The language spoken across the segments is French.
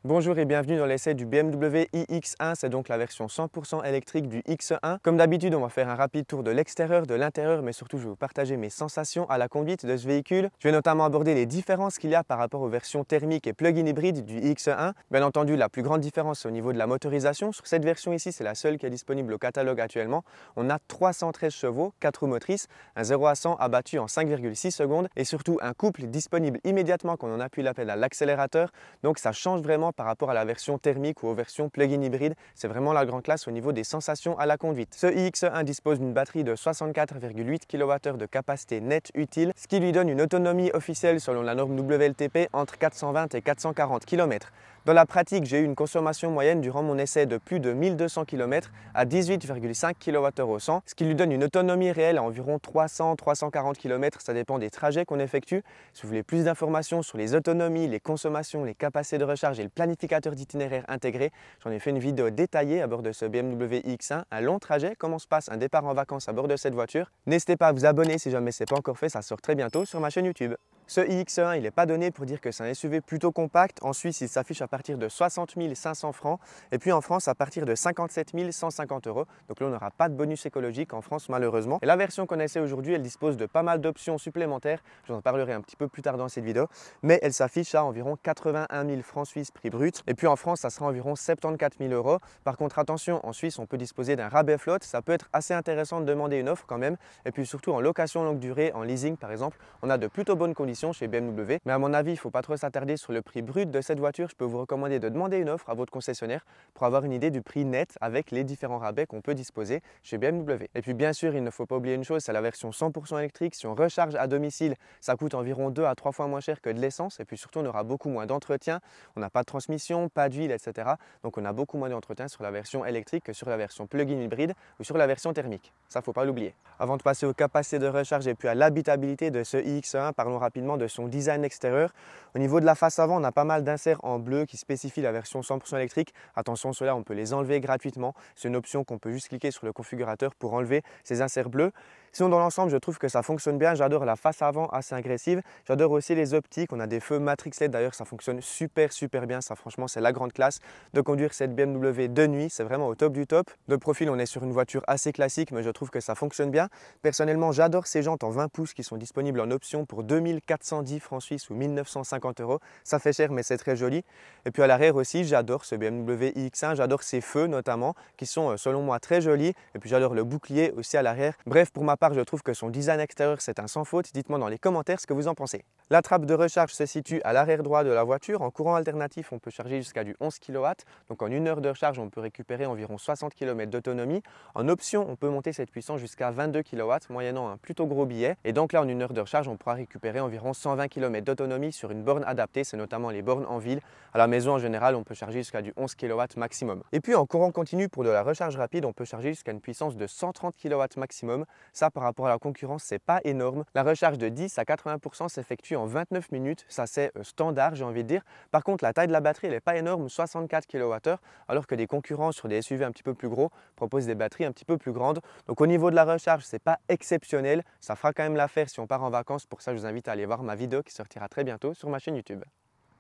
Bonjour et bienvenue dans l'essai du BMW iX1, c'est donc la version 100% électrique du X1. Comme d'habitude, on va faire un rapide tour de l'extérieur, de l'intérieur, mais surtout je vais vous partager mes sensations à la conduite de ce véhicule. Je vais notamment aborder les différences qu'il y a par rapport aux versions thermiques et plug-in hybrides du X1. Bien entendu, la plus grande différence c'est au niveau de la motorisation. Sur cette version ici, c'est la seule qui est disponible au catalogue actuellement. On a 313 chevaux, 4 roues motrices, un 0 à 100 abattu en 5,6 secondes et surtout un couple disponible immédiatement quand on appuie la pédale à l'accélérateur. Donc ça change vraiment par rapport à la version thermique ou aux versions plug-in hybride. C'est vraiment la grande classe au niveau des sensations à la conduite. Ce iX1 dispose d'une batterie de 64,8 kWh de capacité nette utile, ce qui lui donne une autonomie officielle selon la norme WLTP entre 420 et 440 km. Dans la pratique, j'ai eu une consommation moyenne durant mon essai de plus de 1200 km à 18,5 kWh au 100, ce qui lui donne une autonomie réelle à environ 300-340 km, ça dépend des trajets qu'on effectue. Si vous voulez plus d'informations sur les autonomies, les consommations, les capacités de recharge et le planificateur d'itinéraire intégré, j'en ai fait une vidéo détaillée à bord de ce BMW iX1, un long trajet, comment se passe un départ en vacances à bord de cette voiture. N'hésitez pas à vous abonner si jamais ce n'est pas encore fait, ça sort très bientôt sur ma chaîne YouTube. Ce iX1, il n'est pas donné pour dire que c'est un SUV plutôt compact. En Suisse, il s'affiche à partir de 60 500 francs et puis en France à partir de 57 150 euros. Donc là, on n'aura pas de bonus écologique en France malheureusement. Et la version qu'on essaie aujourd'hui, elle dispose de pas mal d'options supplémentaires. Je vous en parlerai un petit peu plus tard dans cette vidéo. Mais elle s'affiche à environ 81 000 francs suisses prix brut. Et puis en France, ça sera environ 74 000 euros. Par contre, attention, en Suisse, on peut disposer d'un rabais flotte. Ça peut être assez intéressant de demander une offre quand même. Et puis surtout en location longue durée, en leasing par exemple, on a de plutôt bonnes conditions chez BMW, mais à mon avis, il ne faut pas trop s'attarder sur le prix brut de cette voiture. Je peux vous recommander de demander une offre à votre concessionnaire pour avoir une idée du prix net avec les différents rabais qu'on peut disposer chez BMW. Et puis bien sûr, il ne faut pas oublier une chose, c'est la version 100% électrique. Si on recharge à domicile, ça coûte environ 2 à 3 fois moins cher que de l'essence. Et puis surtout, on aura beaucoup moins d'entretien. On n'a pas de transmission, pas d'huile, etc. Donc on a beaucoup moins d'entretien sur la version électrique que sur la version plug-in hybride ou sur la version thermique. Ça, faut pas l'oublier. Avant de passer aux capacités de recharge et puis à l'habitabilité de ce iX1, parlons rapidement de son design extérieur. Au niveau de la face avant, on a pas mal d'inserts en bleu qui spécifient la version 100% électrique. Attention, ceux-là, on peut les enlever gratuitement. C'est une option qu'on peut juste cliquer sur le configurateur pour enlever ces inserts bleus. Sinon, dans l'ensemble, je trouve que ça fonctionne bien. J'adore la face avant assez agressive. J'adore aussi les optiques. On a des feux Matrix LED d'ailleurs, ça fonctionne super bien. Ça, franchement, c'est la grande classe de conduire cette BMW de nuit. C'est vraiment au top du top. De profil, on est sur une voiture assez classique, mais je trouve que ça fonctionne bien. Personnellement, j'adore ces jantes en 20 pouces qui sont disponibles en option pour 2410 francs suisses ou 1950 euros. Ça fait cher, mais c'est très joli. Et puis à l'arrière aussi, j'adore ce BMW iX1. J'adore ces feux notamment qui sont selon moi très jolis. Et puis j'adore le bouclier aussi à l'arrière. Bref, pour ma part, je trouve que son design extérieur, c'est un sans faute. Dites-moi dans les commentaires ce que vous en pensez. La trappe de recharge se situe à l'arrière droit de la voiture. En courant alternatif, on peut charger jusqu'à du 11 kW. Donc en une heure de recharge, on peut récupérer environ 60 km d'autonomie. En option, on peut monter cette puissance jusqu'à 22 kW, moyennant un plutôt gros billet. Et donc là, en une heure de recharge, on pourra récupérer environ 120 km d'autonomie sur une borne adaptée. C'est notamment les bornes en ville. À la maison, en général, on peut charger jusqu'à du 11 kW maximum. Et puis en courant continu, pour de la recharge rapide, on peut charger jusqu'à une puissance de 130 kW maximum. Ça, par rapport à la concurrence, c'est pas énorme. La recharge de 10 à 80% s'effectue en 29 minutes. Ça, c'est standard, j'ai envie de dire. Par contre, la taille de la batterie, elle n'est pas énorme, 64 kWh, alors que des concurrents sur des SUV un petit peu plus gros proposent des batteries un petit peu plus grandes. Donc au niveau de la recharge, c'est pas exceptionnel. Ça fera quand même l'affaire si on part en vacances. Pour ça, je vous invite à aller voir ma vidéo qui sortira très bientôt sur ma chaîne YouTube.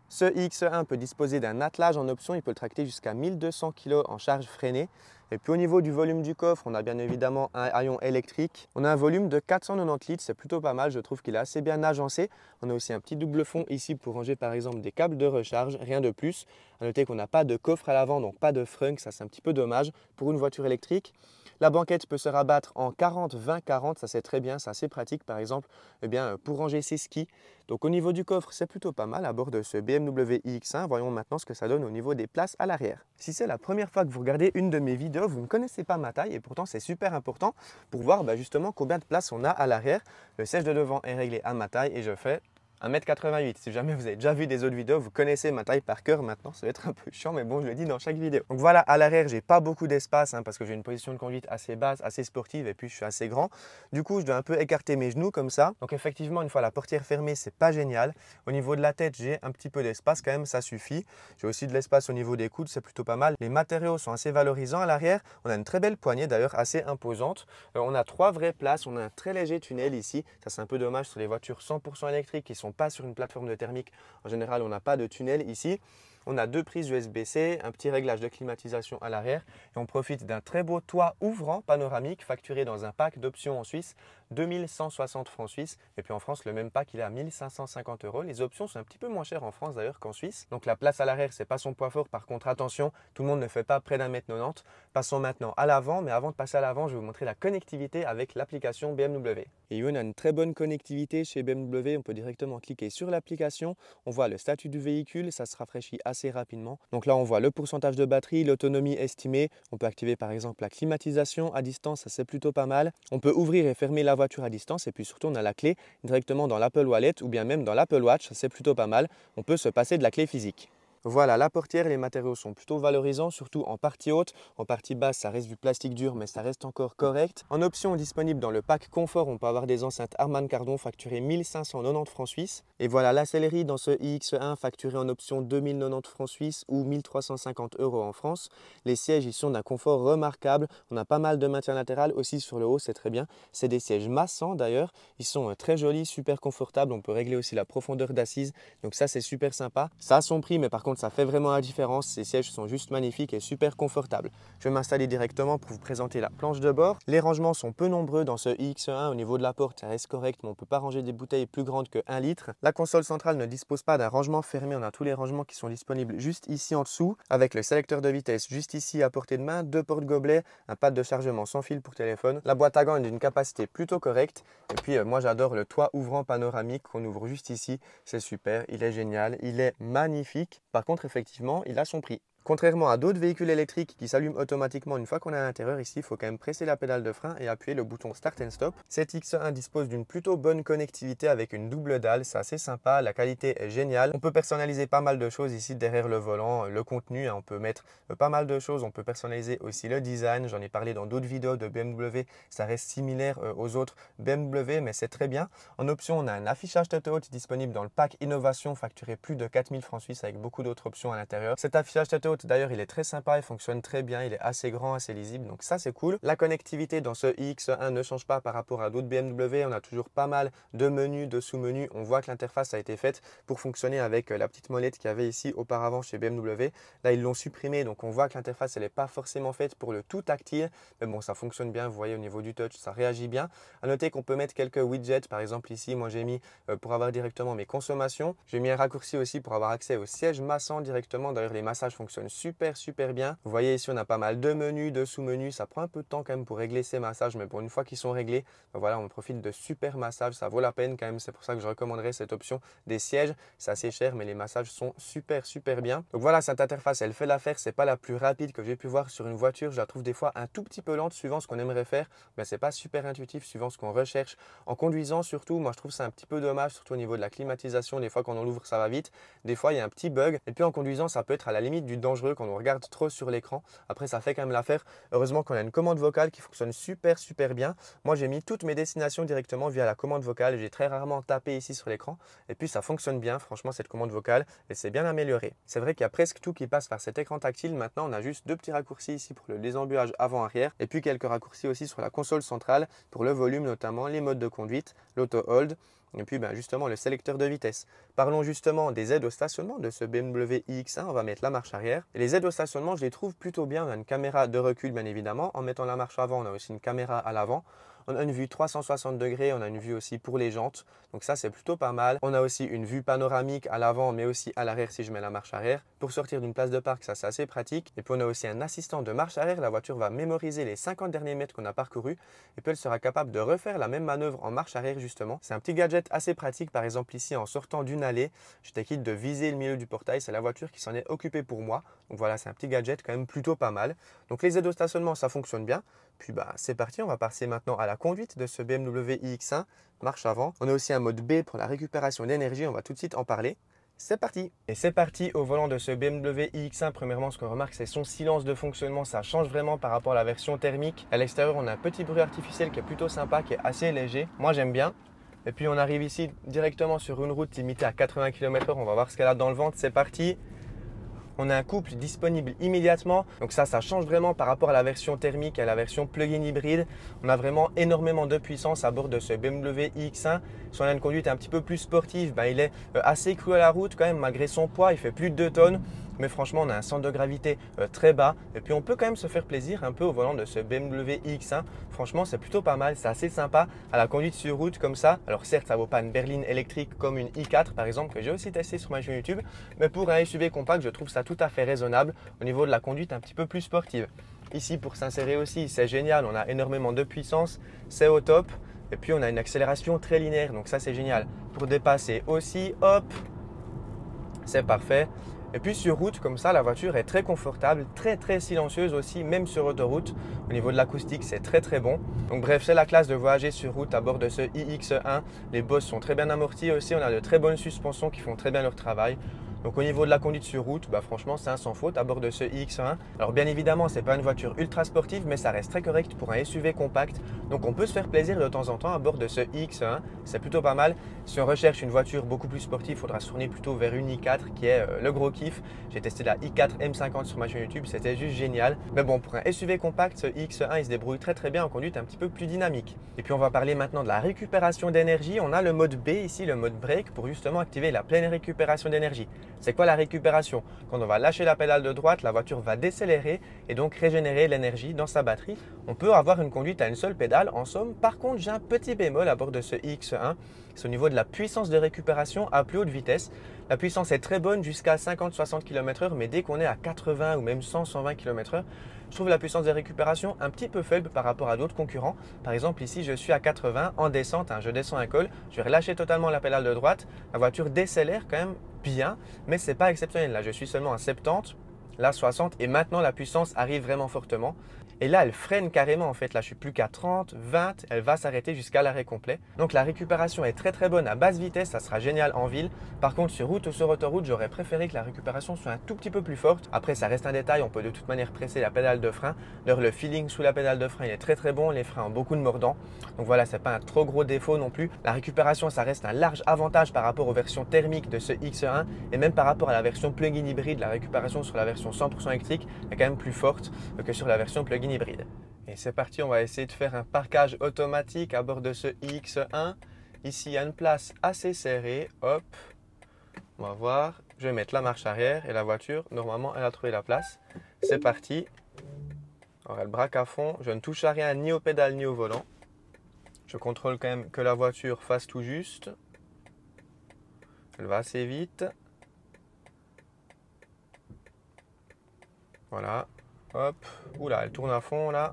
Ce iX1 peut disposer d'un attelage en option, il peut le tracter jusqu'à 1200 kg en charge freinée. Et puis au niveau du volume du coffre, on a bien évidemment un haillon électrique. On a un volume de 490 litres, c'est plutôt pas mal, je trouve qu'il est assez bien agencé. On a aussi un petit double fond ici pour ranger par exemple des câbles de recharge, rien de plus. À noter qu'on n'a pas de coffre à l'avant, donc pas de frunk, ça c'est un petit peu dommage pour une voiture électrique. La banquette peut se rabattre en 40-20-40, ça c'est très bien, c'est assez pratique par exemple pour ranger ses skis. Donc au niveau du coffre, c'est plutôt pas mal à bord de ce BMW iX1. Voyons maintenant ce que ça donne au niveau des places à l'arrière. Si c'est la première fois que vous regardez une de mes vidéos, vous ne connaissez pas ma taille et pourtant c'est super important pour voir justement combien de place on a à l'arrière. Le siège de devant est réglé à ma taille et je fais 1,88 m. Si jamais vous avez déjà vu des autres vidéos, vous connaissez ma taille par cœur maintenant, ça va être un peu chiant, mais bon, je le dis dans chaque vidéo. Donc voilà, à l'arrière, j'ai pas beaucoup d'espace parce que j'ai une position de conduite assez basse, assez sportive et puis je suis assez grand. Du coup, je dois un peu écarter mes genoux comme ça. Donc effectivement, une fois la portière fermée, c'est pas génial. Au niveau de la tête, j'ai un petit peu d'espace quand même, ça suffit. J'ai aussi de l'espace au niveau des coudes, c'est plutôt pas mal. Les matériaux sont assez valorisants à l'arrière. On a une très belle poignée d'ailleurs, assez imposante. On a 3 vraies places, on a un très léger tunnel ici. Ça, c'est un peu dommage sur les voitures 100% électriques qui sont pas sur une plateforme de thermique. En général, on n'a pas de tunnel ici. On a deux prises USB-C, un petit réglage de climatisation à l'arrière et on profite d'un très beau toit ouvrant panoramique facturé dans un pack d'options en Suisse, 2160 francs suisses. Et puis en France, le même pack il est à 1550 €. Les options sont un petit peu moins chères en France d'ailleurs qu'en Suisse. Donc la place à l'arrière, c'est pas son point fort. Par contre, attention, tout le monde ne fait pas près d'1,90 m. Passons maintenant à l'avant, mais avant de passer à l'avant, je vais vous montrer la connectivité avec l'application BMW. Et on a une très bonne connectivité chez BMW. On peut directement cliquer sur l'application. On voit le statut du véhicule, ça se rafraîchit assez rapidement. Donc là, on voit le pourcentage de batterie, l'autonomie estimée. On peut activer par exemple la climatisation à distance, ça c'est plutôt pas mal. On peut ouvrir et fermer la voiture à distance et puis surtout on a la clé directement dans l'Apple Wallet ou bien même dans l'Apple Watch, ça c'est plutôt pas mal. On peut se passer de la clé physique. Voilà, la portière, les matériaux sont plutôt valorisants, surtout en partie haute. En partie basse, ça reste du plastique dur, mais ça reste encore correct. En option disponible dans le pack confort, on peut avoir des enceintes Harman Kardon facturées 1590 francs suisses. Et voilà, la sellerie dans ce iX1 facturé en option 2090 francs suisses ou 1350 € en France. Les sièges, ils sont d'un confort remarquable. On a pas mal de maintien latéral aussi sur le haut, c'est très bien. C'est des sièges massants d'ailleurs. Ils sont très jolis, super confortables. On peut régler aussi la profondeur d'assise. Donc ça, c'est super sympa. Ça a son prix, mais par contre, ça fait vraiment la différence. Ces sièges sont juste magnifiques et super confortables. Je vais m'installer directement pour vous présenter la planche de bord. Les rangements sont peu nombreux dans ce iX1. Au niveau de la porte, ça reste correct, mais on ne peut pas ranger des bouteilles plus grandes que 1 litre. La console centrale ne dispose pas d'un rangement fermé. On a tous les rangements qui sont disponibles juste ici en dessous, avec le sélecteur de vitesse juste ici à portée de main, deux porte-gobelets, un pad de chargement sans fil pour téléphone. La boîte à gants est d'une capacité plutôt correcte. Et puis moi j'adore le toit ouvrant panoramique qu'on ouvre juste ici. C'est super, il est génial, il est magnifique. Par contre, effectivement, il a son prix. Contrairement à d'autres véhicules électriques qui s'allument automatiquement une fois qu'on est à l'intérieur, ici il faut quand même presser la pédale de frein et appuyer le bouton Start and Stop. Cet X1 dispose d'une plutôt bonne connectivité avec une double dalle, c'est assez sympa, la qualité est géniale. On peut personnaliser pas mal de choses ici derrière le volant, le contenu, on peut mettre pas mal de choses, on peut personnaliser aussi le design, j'en ai parlé dans d'autres vidéos de BMW, ça reste similaire aux autres BMW mais c'est très bien. En option, on a un affichage tête haute disponible dans le pack Innovation facturé plus de 4000 francs suisses avec beaucoup d'autres options à l'intérieur. Cet affichage tête haute d'ailleurs il est très sympa, il fonctionne très bien, il est assez grand, assez lisible, donc ça c'est cool. La connectivité dans ce iX1 ne change pas par rapport à d'autres BMW, on a toujours pas mal de menus, de sous-menus, on voit que l'interface a été faite pour fonctionner avec la petite molette qu'il y avait ici auparavant chez BMW. Là ils l'ont supprimé, donc on voit que l'interface elle n'est pas forcément faite pour le tout tactile, mais bon ça fonctionne bien, vous voyez au niveau du touch ça réagit bien. À noter qu'on peut mettre quelques widgets, par exemple ici moi j'ai mis pour avoir directement mes consommations, j'ai mis un raccourci aussi pour avoir accès au siège massant directement, d'ailleurs les massages fonctionnent super bien. Vous voyez ici on a pas mal de menus, de sous-menus, ça prend un peu de temps quand même pour régler ces massages, mais pour une fois qu'ils sont réglés, ben voilà, on profite de super massages, ça vaut la peine quand même, c'est pour ça que je recommanderais cette option des sièges. C'est assez cher mais les massages sont super bien. Donc voilà, cette interface elle fait l'affaire, c'est pas la plus rapide que j'ai pu voir sur une voiture, je la trouve des fois un tout petit peu lente suivant ce qu'on aimerait faire, mais c'est pas super intuitif suivant ce qu'on recherche. En conduisant surtout, moi je trouve ça un petit peu dommage, surtout au niveau de la climatisation, des fois quand on l'ouvre ça va vite, des fois il y a un petit bug, et puis en conduisant ça peut être à la limite du dangereux quand on regarde trop sur l'écran. Après ça fait quand même l'affaire. Heureusement qu'on a une commande vocale qui fonctionne super bien. Moi j'ai mis toutes mes destinations directement via la commande vocale. J'ai très rarement tapé ici sur l'écran et puis ça fonctionne bien franchement cette commande vocale et c'est bien amélioré. C'est vrai qu'il y a presque tout qui passe par cet écran tactile. Maintenant on a juste deux petits raccourcis ici pour le désembuage avant-arrière et puis quelques raccourcis aussi sur la console centrale pour le volume notamment, les modes de conduite, l'auto-hold. Et puis justement le sélecteur de vitesse. Parlons justement des aides au stationnement de ce BMW iX1, on va mettre la marche arrière. Et les aides au stationnement je les trouve plutôt bien, on a une caméra de recul bien évidemment, en mettant la marche avant on a aussi une caméra à l'avant. On a une vue 360 degrés, on a une vue aussi pour les jantes, donc ça c'est plutôt pas mal. On a aussi une vue panoramique à l'avant mais aussi à l'arrière si je mets la marche arrière. Pour sortir d'une place de parc, ça c'est assez pratique. Et puis on a aussi un assistant de marche arrière, la voiture va mémoriser les 50 derniers mètres qu'on a parcourus et puis elle sera capable de refaire la même manœuvre en marche arrière justement. C'est un petit gadget assez pratique, par exemple ici en sortant d'une allée, j'étais quitte de viser le milieu du portail, c'est la voiture qui s'en est occupée pour moi. Donc voilà, c'est un petit gadget quand même plutôt pas mal. Donc les aides au stationnement ça fonctionne bien. Puis c'est parti, on va passer maintenant à la conduite de ce BMW iX1, marche avant. On a aussi un mode B pour la récupération d'énergie, on va tout de suite en parler. C'est parti! Et c'est parti au volant de ce BMW iX1. Premièrement, ce qu'on remarque, c'est son silence de fonctionnement. Ça change vraiment par rapport à la version thermique. À l'extérieur, on a un petit bruit artificiel qui est plutôt sympa, qui est assez léger. Moi, j'aime bien. Et puis, on arrive ici directement sur une route limitée à 80 km/h. On va voir ce qu'elle a dans le ventre. C'est parti! On a un couple disponible immédiatement, donc ça change vraiment par rapport à la version thermique et à la version plug-in hybride. On a vraiment énormément de puissance à bord de ce BMW iX1. Si on a une conduite un petit peu plus sportive, il est assez cru à la route quand même malgré son poids, il fait plus de 2 tonnes. mais franchement on a un centre de gravité très bas et puis on peut quand même se faire plaisir un peu au volant de ce BMW iX1. Franchement c'est plutôt pas mal, c'est assez sympa à la conduite sur route comme ça. Alors certes ça vaut pas une berline électrique comme une i4 par exemple que j'ai aussi testé sur ma chaîne YouTube, mais pour un SUV compact je trouve ça tout à fait raisonnable au niveau de la conduite un petit peu plus sportive. Ici pour s'insérer aussi c'est génial, on a énormément de puissance, c'est au top. Et puis on a une accélération très linéaire, donc ça c'est génial. Pour dépasser aussi, hop, c'est parfait. Et puis sur route, comme ça, la voiture est très confortable, très silencieuse aussi, même sur autoroute. Au niveau de l'acoustique, c'est très bon. Donc bref, c'est la classe de voyager sur route à bord de ce iX1. Les bosses sont très bien amortis aussi, on a de très bonnes suspensions qui font très bien leur travail. Donc au niveau de la conduite sur route, franchement c'est un sans faute à bord de ce iX1. Alors bien évidemment ce n'est pas une voiture ultra sportive mais ça reste très correct pour un SUV compact. Donc on peut se faire plaisir de temps en temps à bord de ce iX1, c'est plutôt pas mal. Si on recherche une voiture beaucoup plus sportive, il faudra se tourner plutôt vers une i4 qui est le gros kiff. J'ai testé la i4 M50 sur ma chaîne YouTube, c'était juste génial. Mais bon, pour un SUV compact, ce iX1 il se débrouille très bien en conduite un petit peu plus dynamique. Et puis on va parler maintenant de la récupération d'énergie. On a le mode B ici, le mode break, pour justement activer la pleine récupération d'énergie. C'est quoi la récupération? Quand on va lâcher la pédale de droite, la voiture va décélérer et donc régénérer l'énergie dans sa batterie. On peut avoir une conduite à une seule pédale en somme. Par contre, j'ai un petit bémol à bord de ce iX1. C'est au niveau de la puissance de récupération à plus haute vitesse. La puissance est très bonne jusqu'à 50-60 km/h, mais dès qu'on est à 80 ou même 100-120 km/h, je trouve la puissance de récupération un petit peu faible par rapport à d'autres concurrents. Par exemple, ici, je suis à 80 en descente, je descends un col, je vais relâcher totalement la pédale de droite. La voiture décélère quand même bien, mais ce n'est pas exceptionnel. Là, je suis seulement à 70, là 60 et maintenant la puissance arrive vraiment fortement. Et là, elle freine carrément en fait. Là, je suis plus qu'à 30, 20, elle va s'arrêter jusqu'à l'arrêt complet. Donc la récupération est très bonne à basse vitesse, ça sera génial en ville. Par contre, sur route ou sur autoroute, j'aurais préféré que la récupération soit un tout petit peu plus forte. Après, ça reste un détail, on peut de toute manière presser la pédale de frein. D'ailleurs, le feeling sous la pédale de frein, il est très bon. Les freins ont beaucoup de mordants. Donc voilà, c'est pas un trop gros défaut non plus. La récupération, ça reste un large avantage par rapport aux versions thermiques de ce X1 et même par rapport à la version plug-in hybride. La récupération sur la version 100% électrique est quand même plus forte que sur la version plug-in hybride. Et c'est parti, on va essayer de faire un parquage automatique à bord de ce iX1. Ici, il y a une place assez serrée. Hop, on va voir. Je vais mettre la marche arrière et la voiture, normalement, elle a trouvé la place. C'est parti. Alors, elle braque à fond. Je ne touche à rien, ni aux pédales, ni au volant. Je contrôle quand même que la voiture fasse tout juste. Elle va assez vite. Voilà. Hop. Oula, elle tourne à fond là.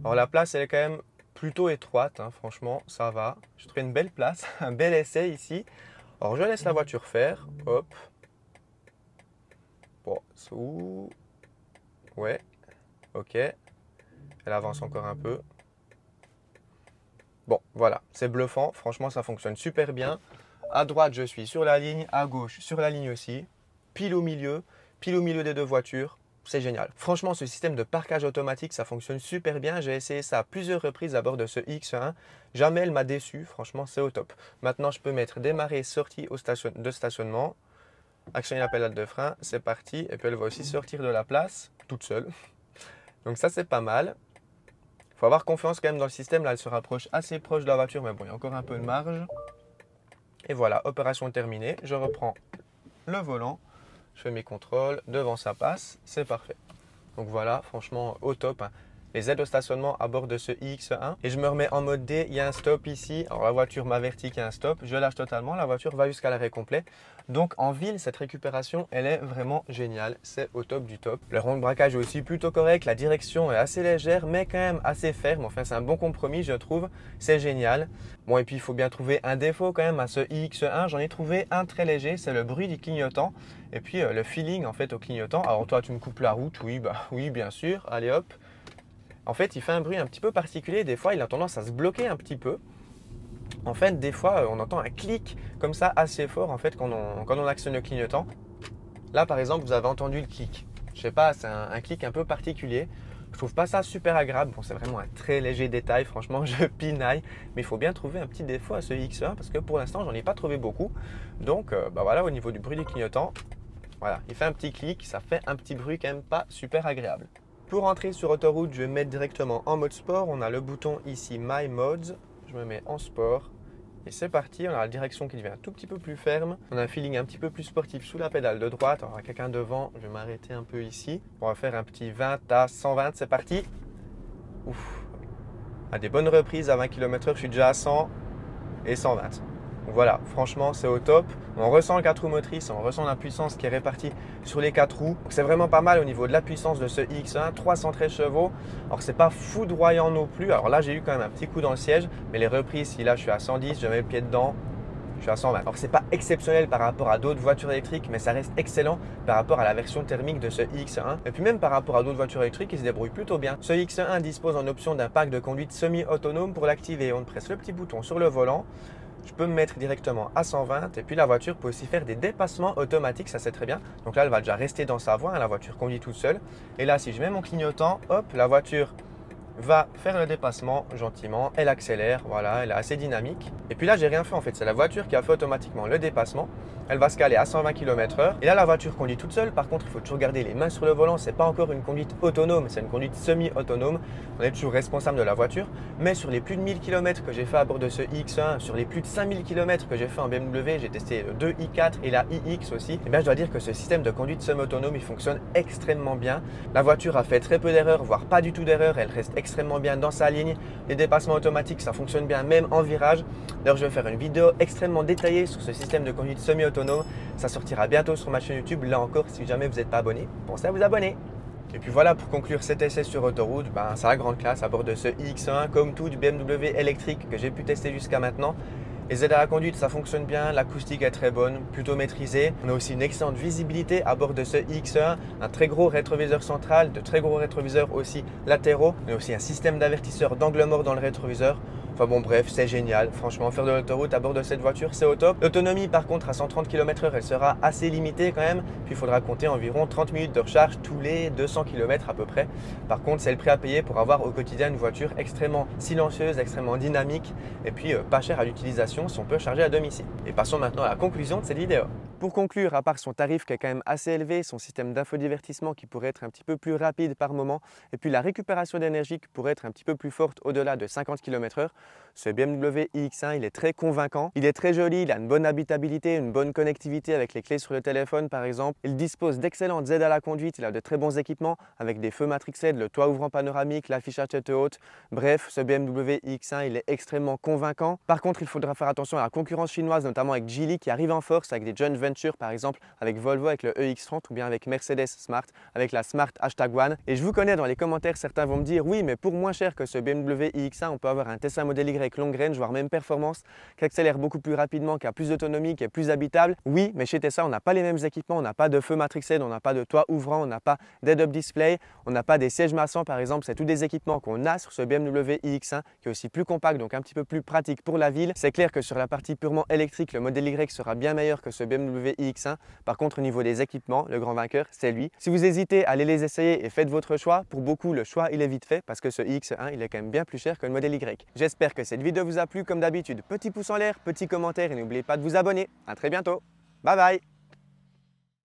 Alors la place, elle est quand même plutôt étroite, franchement, ça va. J'ai trouvé une belle place, un bel essai ici. Alors je laisse la voiture faire. Hop. Bon, sous. Ouais. Ok. Elle avance encore un peu. Bon, voilà, c'est bluffant. Franchement, ça fonctionne super bien. À droite, je suis sur la ligne. À gauche, sur la ligne aussi. Pile au milieu des deux voitures. C'est génial. Franchement, ce système de parquage automatique, ça fonctionne super bien. J'ai essayé ça à plusieurs reprises à bord de ce X1. Jamais elle m'a déçu. Franchement, c'est au top. Maintenant, je peux mettre démarrer, sortie de stationnement. Actionner la pédale de frein. C'est parti. Et puis, elle va aussi sortir de la place toute seule. Donc ça, c'est pas mal. Il faut avoir confiance quand même dans le système. Là, elle se rapproche assez proche de la voiture. Mais bon, il y a encore un peu de marge. Et voilà, opération terminée. Je reprends le volant. Je fais mes contrôles, devant ça passe, c'est parfait. Donc voilà, franchement au top. Les aides au stationnement à bord de ce iX1. Et je me remets en mode D, il y a un stop ici. Alors la voiture m'avertit qu'il y a un stop, je lâche totalement, la voiture va jusqu'à l'arrêt complet. Donc en ville, cette récupération, elle est vraiment géniale, c'est au top du top. Le rond de braquage est aussi plutôt correct, la direction est assez légère, mais quand même assez ferme. Enfin, c'est un bon compromis, je trouve, c'est génial. Bon, et puis il faut bien trouver un défaut quand même à ce iX1. J'en ai trouvé un très léger, c'est le bruit du clignotant. Et puis le feeling en fait au clignotant. Alors toi, tu me coupes la route, oui, oui, bien sûr, allez hop. En fait, il fait un bruit un petit peu particulier. Des fois, il a tendance à se bloquer un petit peu. En fait, des fois, on entend un clic comme ça assez fort en fait quand on actionne le clignotant. Là, par exemple, vous avez entendu le clic. Je sais pas, c'est un clic un peu particulier. Je trouve pas ça super agréable. Bon, c'est vraiment un très léger détail. Franchement, je pinaille. Mais il faut bien trouver un petit défaut à ce X1 parce que pour l'instant, j'en ai pas trouvé beaucoup. Donc, voilà, au niveau du bruit du clignotant, voilà, il fait un petit clic. Ça fait un petit bruit quand même pas super agréable. Pour entrer sur autoroute, je vais mettre directement en mode sport. On a le bouton ici My Modes. Je me mets en sport. Et c'est parti, on a la direction qui devient un tout petit peu plus ferme. On a un feeling un petit peu plus sportif sous la pédale de droite. On aura quelqu'un devant, je vais m'arrêter un peu ici. On va faire un petit 20 à 120, c'est parti. Ouf. À des bonnes reprises à 20 km/h, je suis déjà à 100 et 120. Donc voilà, franchement, c'est au top. On ressent le 4 roues motrices, on ressent la puissance qui est répartie sur les 4 roues. Donc c'est vraiment pas mal au niveau de la puissance de ce iX1, 313 chevaux. Alors c'est pas foudroyant non plus. Alors là, j'ai eu quand même un petit coup dans le siège, mais les reprises, si là je suis à 110, je mets le pied dedans, je suis à 120. Alors c'est pas exceptionnel par rapport à d'autres voitures électriques, mais ça reste excellent par rapport à la version thermique de ce iX1. Et puis même par rapport à d'autres voitures électriques, il se débrouille plutôt bien. Ce iX1 dispose en option d'un pack de conduite semi-autonome. Pour l'activer, on presse le petit bouton sur le volant. Je peux me mettre directement à 120 et puis la voiture peut aussi faire des dépassements automatiques, ça c'est très bien. Donc là, elle va déjà rester dans sa voie, hein, la voiture conduit toute seule. Et là, si je mets mon clignotant, hop, la voiture va faire le dépassement gentiment, elle accélère, voilà, elle est assez dynamique. Et puis là, j'ai rien fait en fait, c'est la voiture qui a fait automatiquement le dépassement. Elle va se caler à 120 km/h. Et là, la voiture conduit toute seule. Par contre, il faut toujours garder les mains sur le volant. Ce n'est pas encore une conduite autonome, c'est une conduite semi-autonome. On est toujours responsable de la voiture. Mais sur les plus de 1000 km que j'ai fait à bord de ce iX1, sur les plus de 5000 km que j'ai fait en BMW, j'ai testé deux i4 et la iX aussi. Et bien, je dois dire que ce système de conduite semi-autonome, il fonctionne extrêmement bien. La voiture a fait très peu d'erreurs, voire pas du tout d'erreurs. Elle reste extrêmement bien dans sa ligne. Les dépassements automatiques, ça fonctionne bien même en virage. D'ailleurs, je vais faire une vidéo extrêmement détaillée sur ce système de conduite semi-autonome. Ça sortira bientôt sur ma chaîne YouTube. Là encore, si jamais vous n'êtes pas abonné, pensez à vous abonner. Et puis voilà, pour conclure cet essai sur autoroute, c'est la grande classe à bord de ce iX1, comme tout du BMW électrique que j'ai pu tester jusqu'à maintenant. Les aides à la conduite, ça fonctionne bien, l'acoustique est très bonne, plutôt maîtrisée. On a aussi une excellente visibilité à bord de ce iX1, un très gros rétroviseur central, de très gros rétroviseurs aussi latéraux. On a aussi un système d'avertisseur d'angle mort dans le rétroviseur. Enfin bon, bref, c'est génial. Franchement, faire de l'autoroute à bord de cette voiture, c'est au top. L'autonomie, par contre, à 130 km/h, elle sera assez limitée quand même. Puis il faudra compter environ 30 minutes de recharge tous les 200 km à peu près. Par contre, c'est le prix à payer pour avoir au quotidien une voiture extrêmement silencieuse, extrêmement dynamique et puis pas chère à l'utilisation si on peut charger à domicile. Et passons maintenant à la conclusion de cette vidéo. Pour conclure, à part son tarif qui est quand même assez élevé, son système d'infodivertissement qui pourrait être un petit peu plus rapide par moment, et puis la récupération d'énergie qui pourrait être un petit peu plus forte au-delà de 50 km/h, ce BMW iX1, il est très convaincant. Il est très joli, il a une bonne habitabilité, une bonne connectivité avec les clés sur le téléphone par exemple. Il dispose d'excellentes aides à la conduite, il a de très bons équipements avec des feux Matrix LED, le toit ouvrant panoramique, l'affichage tête haute. Bref, ce BMW iX1, il est extrêmement convaincant. Par contre, il faudra faire attention à la concurrence chinoise, notamment avec Geely qui arrive en force avec des joint ventures par exemple avec Volvo avec le EX30 ou bien avec Mercedes Smart avec la Smart #1. Et je vous connais, dans les commentaires, certains vont me dire oui, mais pour moins cher que ce BMW iX1, on peut avoir un Tesla Model Y avec longue range, voire même performance, qui accélère beaucoup plus rapidement, qui a plus d'autonomie, qui est plus habitable. Oui, mais chez Tesla, on n'a pas les mêmes équipements, on n'a pas de feu Matrix LED, on n'a pas de toit ouvrant, on n'a pas d'head-up display, on n'a pas des sièges massants par exemple. C'est tous des équipements qu'on a sur ce BMW iX1 qui est aussi plus compact, donc un petit peu plus pratique pour la ville. C'est clair que sur la partie purement électrique, le Model Y sera bien meilleur que ce BMW iX1. Par contre, au niveau des équipements, le grand vainqueur, c'est lui. Si vous hésitez, allez les essayer et faites votre choix. Pour beaucoup, le choix, il est vite fait parce que ce iX1, il est quand même bien plus cher que le Model Y. J'espère que cette vidéo vous a plu. Comme d'habitude, petit pouce en l'air, petit commentaire et n'oubliez pas de vous abonner. À très bientôt. Bye bye.